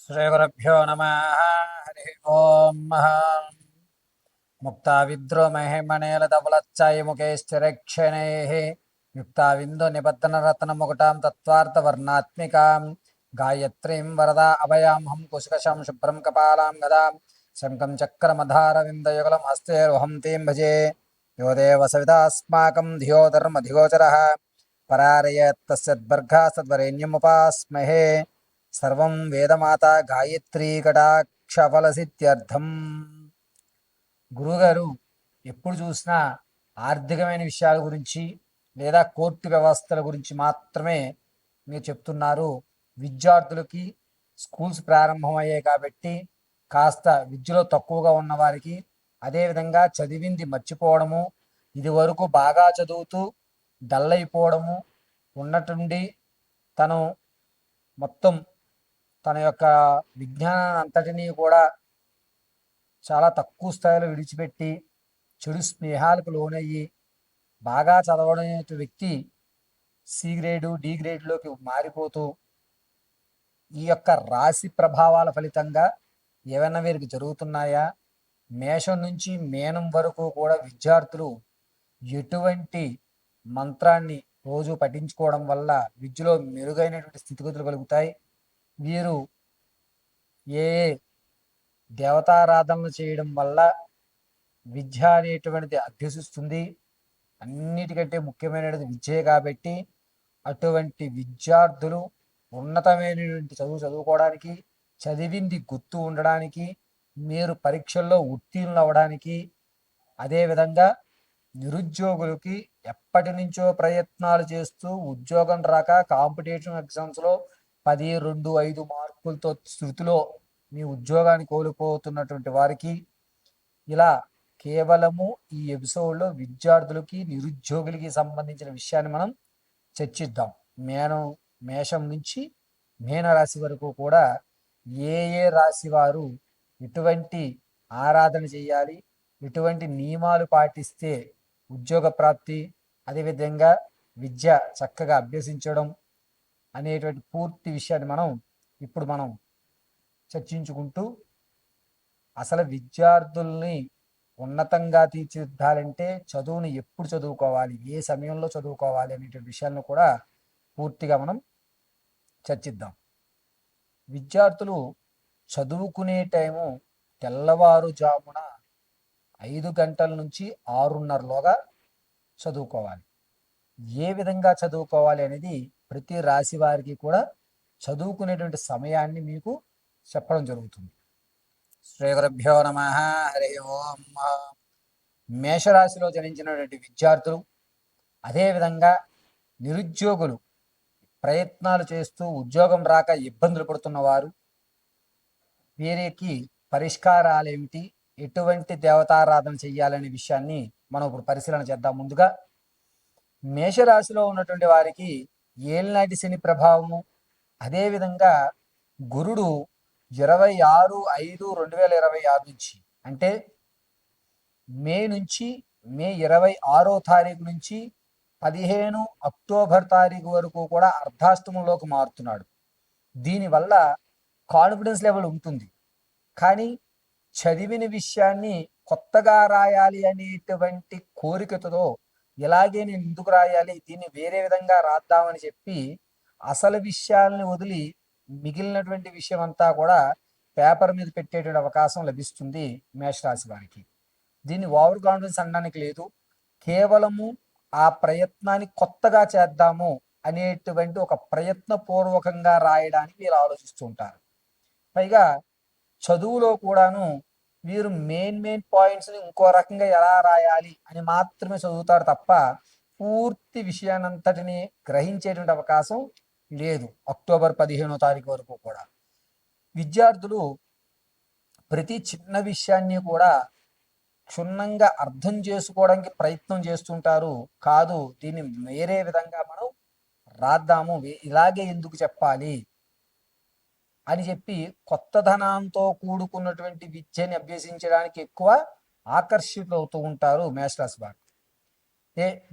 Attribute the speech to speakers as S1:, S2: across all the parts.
S1: శ్రీగురుభ్యో నమ. హరి ఓం. ముక్తా విద్రో మహిమణేలధవలచ్చాయ ముఖేశ్చరక్షణై యుక్తా విందు నిబద్ధన రత్న ముకుటాం తత్వార్థ వర్ణాత్మికాం గాయత్రీం వరదా అభయాం కుశకశం శుభ్రం కపాలాం గదాం శంఖం చక్రమధార విందయుగలం హస్తేర్వహం తీం భజే యో దేవ సవితాస్మాకం ధియో ధర్మధిగోచరః పరారయత్తస్యద్బర్గా సద్వరేణ్యముపాస్మహే సర్వం వేదమాత గాయత్రీ కటాక్షఫలసిత్యర్థం. గురువుగారు ఎప్పుడు చూసినా ఆర్థికమైన విషయాల గురించి లేదా కోర్టు వ్యవస్థల గురించి మాత్రమే మీరు చెప్తున్నారు. విద్యార్థులకి స్కూల్స్ ప్రారంభమయ్యాయి కాబట్టి కాస్త విద్యలో తక్కువగా ఉన్న వారికి, అదేవిధంగా చదివింది మర్చిపోవడము, ఇది వరకు బాగా చదువుతూ డల్ అయిపోవడము, ఉన్నట్టుండి తను మొత్తం తన యొక్క విజ్ఞానాన్ని అంతటినీ కూడా చాలా తక్కువ స్థాయిలో విడిచిపెట్టి చెడు స్నేహాలకు లోనయ్యి బాగా చదవడం వ్యక్తి సి గ్రేడు డి గ్రేడ్లోకి మారిపోతూ ఈ యొక్క రాశి ప్రభావాల ఫలితంగా ఏమైనా వీరికి జరుగుతున్నాయా? మేషం నుంచి మీనం వరకు కూడా విద్యార్థులు ఎటువంటి మంత్రాన్ని రోజు పఠించుకోవడం వల్ల విద్యలో మెరుగైనటువంటి స్థితిగతులు కలుగుతాయి? వీరు ఏ దేవతారాధనలు చేయడం వల్ల విద్య అనేటువంటిది అభ్యసిస్తుంది? అన్నిటికంటే ముఖ్యమైనది విద్యే కాబట్టి అటువంటి విద్యార్థులు ఉన్నతమైనటువంటి చదువుకోవడానికి, చదివింది గుర్తు ఉండడానికి, మీరు పరీక్షల్లో ఉత్తీర్ణులు అవ్వడానికి, అదేవిధంగా నిరుద్యోగులకి ఎప్పటి నుంచో ప్రయత్నాలు చేస్తూ ఉద్యోగం రాక కాంపిటేటివ్ ఎగ్జామ్స్లో 10, 2, 5 మార్కులతో శృతిలో మీ ఉద్యోగాన్ని కోల్పోతున్నటువంటి వారికి ఇలా కేవలము ఈ ఎపిసోడ్లో విద్యార్థులకి నిరుద్యోగులకి సంబంధించిన విషయాన్ని మనం చర్చిద్దాం. మేషం నుంచి మీనరాశి వరకు కూడా ఏ రాశి వారు ఎటువంటి ఆరాధన చేయాలి, ఎటువంటి నియమాలు పాటిస్తే ఉద్యోగ ప్రాప్తి, అదేవిధంగా విద్య చక్కగా అభ్యసించడం అనేటువంటి పూర్తి విషయాన్ని మనం చర్చించుకుంటూ అసలు విద్యార్థుల్ని ఉన్నతంగా తీర్చిదిద్దాలంటే చదువుని ఎప్పుడు చదువుకోవాలి, ఏ సమయంలో చదువుకోవాలి అనేటువంటి విషయాలను కూడా పూర్తిగా మనం చర్చిద్దాం. విద్యార్థులు చదువుకునే టైము తెల్లవారుజామున 5 గంటల నుంచి 6:30లోగా చదువుకోవాలి. ఏ విధంగా చదువుకోవాలి అనేది ప్రతి రాశి వారికి కూడా చదువుకునేటువంటి సమయాన్ని మీకు చెప్పడం జరుగుతుంది. శ్రీగురుభ్యో నమ. హరి ఓం. మేషరాశిలో జనించినటువంటి విద్యార్థులు, అదేవిధంగా నిరుద్యోగులు, ప్రయత్నాలు చేస్తూ ఉద్యోగం రాక ఇబ్బందులు పడుతున్నవారు, వీరికి పరిష్కారాలు ఏమిటి, ఎటువంటి దేవతారాధన చెయ్యాలనే విషయాన్ని మనం ఇప్పుడు పరిశీలన చేద్దాం. ముందుగా మేషరాశిలో ఉన్నటువంటి వారికి ఏలినాటి శని ప్రభావము, అదేవిధంగా గురుడు 26/5/2026 నుంచి, అంటే మే 26వ తారీఖు నుంచి 15 అక్టోబర్ తారీఖు వరకు కూడా అర్ధాష్టమంలోకి మారుతున్నాడు. దీనివల్ల కాన్ఫిడెన్స్ లెవెల్ ఉంటుంది, కానీ చదివిన విషయాన్ని కొత్తగా రాయాలి అనేటువంటి కోరికతో ఇలాగే నేను ఎందుకు రాయాలి, దీన్ని వేరే విధంగా రాద్దామని చెప్పి అసలు విషయాల్ని వదిలి మిగిలినటువంటి విషయం అంతా కూడా పేపర్ మీద పెట్టేటువంటి అవకాశం లభిస్తుంది మేషరాశి వారికి. దీన్ని ఓవర్ కాన్ఫిడెన్స్ అనడానికి లేదు, కేవలము ఆ ప్రయత్నాన్ని కొత్తగా చేద్దాము అనేటువంటి ఒక ప్రయత్నపూర్వకంగా రాయడానికి వీరు ఆలోచిస్తూ ఉంటారు. పైగా చదువులో కూడాను వీరు మెయిన్ పాయింట్స్ని ఇంకో రకంగా ఎలా రాయాలి అని మాత్రమే చదువుతారు తప్ప పూర్తి విషయాన్నంతటిని గ్రహించేటువంటి అవకాశం లేదు. అక్టోబర్ 15వ తారీఖు వరకు కూడా విద్యార్థులు ప్రతి చిన్న విషయాన్ని కూడా క్షుణ్ణంగా అర్థం చేసుకోవడానికి ప్రయత్నం చేస్తుంటారు. కాదు, దీన్ని వేరే విధంగా మనం రాద్దాము, ఇలాగే ఎందుకు చెప్పాలి అని చెప్పి కొత్తదనంతో కూడుకున్నటువంటి విద్యని అభ్యసించడానికి ఎక్కువ ఆకర్షితులవుతూ ఉంటారు మేషరాశి వారు.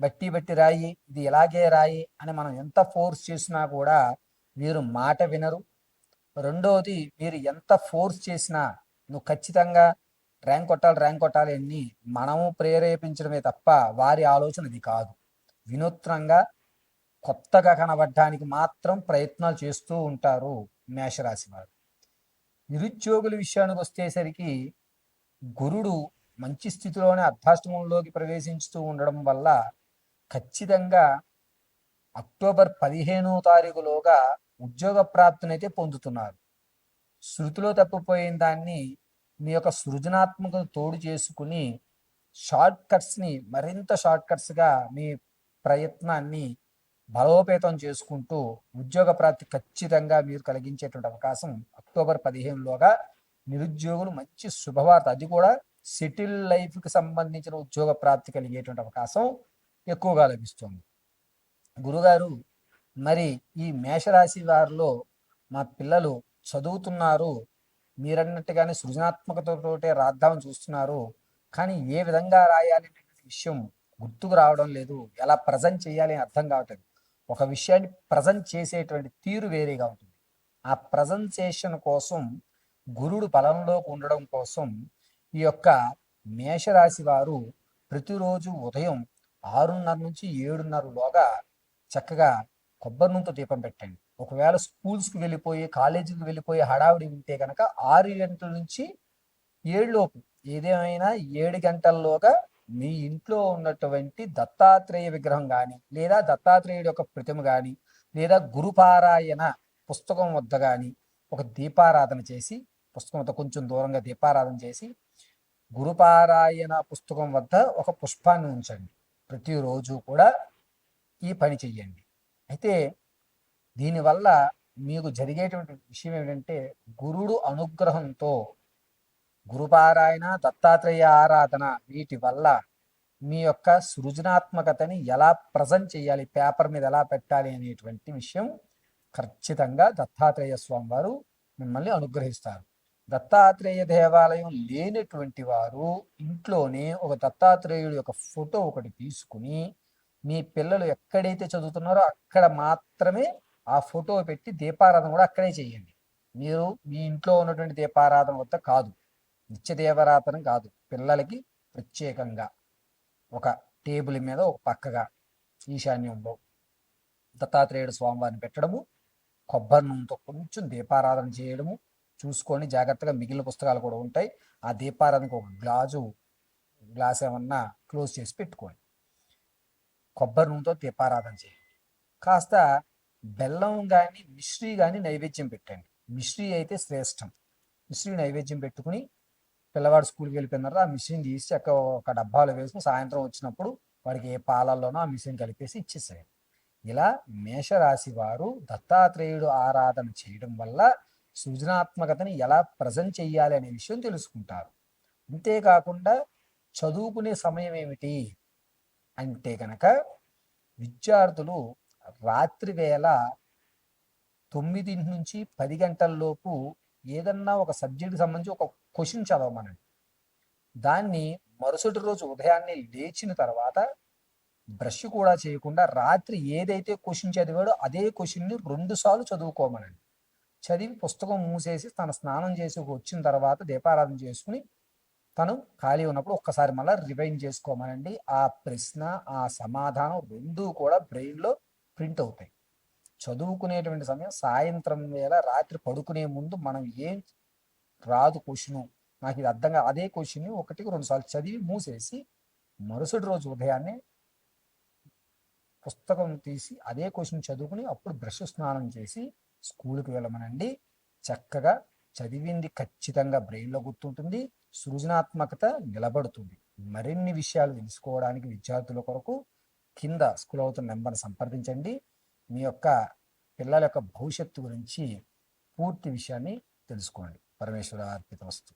S1: బట్టి రాయి, ఇది ఇలాగే రాయి అని మనం ఎంత ఫోర్స్ చేసినా కూడా వీరు మాట వినరు. రెండవది, మీరు ఎంత ఫోర్స్ చేసినా నువ్వు ఖచ్చితంగా ర్యాంక్ కొట్టాలి అని మనము ప్రేరేపించడమే తప్ప వారి ఆలోచన ఇది కాదు. వినూత్నంగా కొత్తగా కనబడడానికి మాత్రం ప్రయత్నాలు చేస్తూ ఉంటారు మేషరాశి వారు. నిరుద్యోగుల విషయానికి వచ్చేసరికి గురుడు మంచి స్థితిలోనే అర్ధాష్టమంలోకి ప్రవేశించుతూ ఉండడం వల్ల ఖచ్చితంగా అక్టోబర్ 15వ తారీఖులోగా ఉద్యోగ ప్రాప్తినైతే పొందుతున్నారు. శృతిలో తప్పిపోయిన దాన్ని మీ యొక్క సృజనాత్మకత తోడు చేసుకుని మరింత షార్ట్ కట్స్గా మీ ప్రయత్నాన్ని బలోపేతం చేసుకుంటూ ఉద్యోగ ప్రాప్తి ఖచ్చితంగా మీరు కలిగించేటువంటి అవకాశం అక్టోబర్ 15లోగా నిరుద్యోగులు మంచి శుభవార్త, అది కూడా సెటిల్ లైఫ్కి సంబంధించిన ఉద్యోగ ప్రాప్తి కలిగేటువంటి అవకాశం ఎక్కువగా లభిస్తుంది. గురుగారు, మరి ఈ మేషరాశి వారిలో మా పిల్లలు చదువుతున్నారు, మీరన్నట్టుగానే సృజనాత్మకతతోటే రాద్దామని చూస్తున్నారు, కానీ ఏ విధంగా రాయాలి అనే విషయం గుర్తుకు రావడం లేదు, ఎలా ప్రజెంట్ చేయాలి అని అర్థం కావట్లేదు. ఒక విషయాన్ని ప్రజెంట్ చేసేటువంటి తీరు వేరేగా ఉంటుంది. ఆ ప్రజెంటేషన్ కోసం గురుడు బలంలోకి ఉండడం కోసం ఈ యొక్క మేషరాశి వారు ప్రతిరోజు ఉదయం 6:30 నుంచి 7:30లోగా చక్కగా కొబ్బరి నూనెతో దీపం పెట్టండి. ఒకవేళ స్కూల్స్కి వెళ్ళిపోయి కాలేజీకి వెళ్ళిపోయి హడావిడి ఉంటే కనుక 6 గంటల నుంచి 7 లోపు, ఏదేమైనా 7 గంటల్లోగా మీ ఇంట్లో ఉన్నటువంటి దత్తాత్రేయ విగ్రహం కానీ లేదా దత్తాత్రేయుడి యొక్క ప్రతిమ కానీ లేదా గురుపారాయణ పుస్తకం వద్ద కానీ ఒక దీపారాధన చేసి, పుస్తకం వద్ద కొంచెం దూరంగా దీపారాధన చేసి గురుపారాయణ పుస్తకం వద్ద ఒక పుష్పాన్ని ఉంచండి. ప్రతిరోజు కూడా ఈ పని చెయ్యండి. అయితే దీనివల్ల మీకు జరిగేటువంటి విషయం ఏమిటంటే, గురుడు అనుగ్రహంతో గురుపారాయణ, దత్తాత్రేయ ఆరాధన, వీటి వల్ల మీ యొక్క సృజనాత్మకతని ఎలా ప్రజెంట్ చేయాలి, పేపర్ మీద ఎలా పెట్టాలి అనేటువంటి విషయం ఖచ్చితంగా దత్తాత్రేయ స్వామి వారు మిమ్మల్ని అనుగ్రహిస్తారు. దత్తాత్రేయ దేవాలయం లేనటువంటి వారు ఇంట్లోనే ఒక దత్తాత్రేయుడి యొక్క ఫోటో ఒకటి తీసుకుని మీ పిల్లలు ఎక్కడైతే చదువుతున్నారో అక్కడ మాత్రమే ఆ ఫోటో పెట్టి దీపారాధన కూడా అక్కడే చేయండి. మీరు మీ ఇంట్లో ఉన్నటువంటి దీపారాధన వద్ద కాదు, నిత్య దీపారాధన కాదు, పిల్లలకి ప్రత్యేకంగా ఒక టేబుల్ మీద ఒక పక్కగా ఈశాన్యంలో దత్తాత్రేయుడు స్వామివారిని పెట్టడము, కొబ్బరి నూనెతో కొంచెం దీపారాధన చేయడము చూసుకొని జాగ్రత్తగా. మిగిలిన పుస్తకాలు కూడా ఉంటాయి. ఆ దీపారాధనకు ఒక గ్లాస్ ఏమన్నా క్లోజ్ చేసి పెట్టుకోండి. కొబ్బరి నూనెతో దీపారాధన చేయండి. కాస్త బెల్లం కానీ మిశ్రీ కానీ నైవేద్యం పెట్టండి. మిశ్రీ అయితే శ్రేష్టం. మిశ్రీ నైవేద్యం పెట్టుకుని పిల్లవాడు స్కూల్కి వెళ్ళిపోయిన తర్వాత ఆ మిశ్రీని తీసి ఒక డబ్బాలో వేసుకుని సాయంత్రం వచ్చినప్పుడు వాడికి ఏ పాలల్లోనో ఆ మిశ్రీని కలిపేసి ఇచ్చేసేయండి. ఇలా మేషరాశి వారు దత్తాత్రేయుడు ఆరాధన చేయడం వల్ల సృజనాత్మకతని ఎలా ప్రజెంట్ చేయాలి అనే విషయం తెలుసుకుంటారు. అంతేకాకుండా చదువుకునే సమయం ఏమిటి అంటే కనుక, విద్యార్థులు రాత్రి వేళ 9 నుంచి 10 గంటల్లోపు ఏదన్నా ఒక సబ్జెక్టుకి సంబంధించి ఒక క్వశ్చన్ చదవమనండి. దాన్ని మరుసటి రోజు ఉదయాన్నే లేచిన తర్వాత బ్రష్ కూడా చేయకుండా రాత్రి ఏదైతే క్వశ్చన్ చదివాడో అదే క్వశ్చన్ని 2 సార్లు చదువుకోమనండి. చదివి పుస్తకం మూసేసి తన స్నానం చేసి వచ్చిన తర్వాత దీపారాధన చేసుకుని తను ఖాళీ ఉన్నప్పుడు ఒక్కసారి మళ్ళీ రివైండ్ చేసుకోమనండి. ఆ ప్రశ్న, ఆ సమాధానం రెండూ కూడా బ్రెయిన్లో ప్రింట్ అవుతాయి. చదువుకునేటువంటి సమయం సాయంత్రం వేళ, రాత్రి పడుకునే ముందు మనం ఏం రాదు క్వశ్చను, నాకు ఇది అర్థంగా అదే క్వశ్చన్ని 1-2 సార్లు చదివి మూసేసి మరుసటి రోజు ఉదయాన్నే పుస్తకం తీసి అదే క్వశ్చన్ చదువుకుని అప్పుడు బ్రష్ స్నానం చేసి స్కూల్కి వెళ్ళమనండి. చక్కగా చదివింది ఖచ్చితంగా బ్రెయిన్లో గుర్తుంటుంది, సృజనాత్మకత నిలబడుతుంది. మరిన్ని విషయాలు తెలుసుకోవడానికి విద్యార్థుల కొరకు కింద స్కూల్ అవుతున్న నెంబర్ని సంప్రదించండి. మీ యొక్క పిల్లల యొక్క భవిష్యత్తు గురించి పూర్తి విషయాన్ని తెలుసుకోండి. పరమేశ్వర అర్పితమస్తు.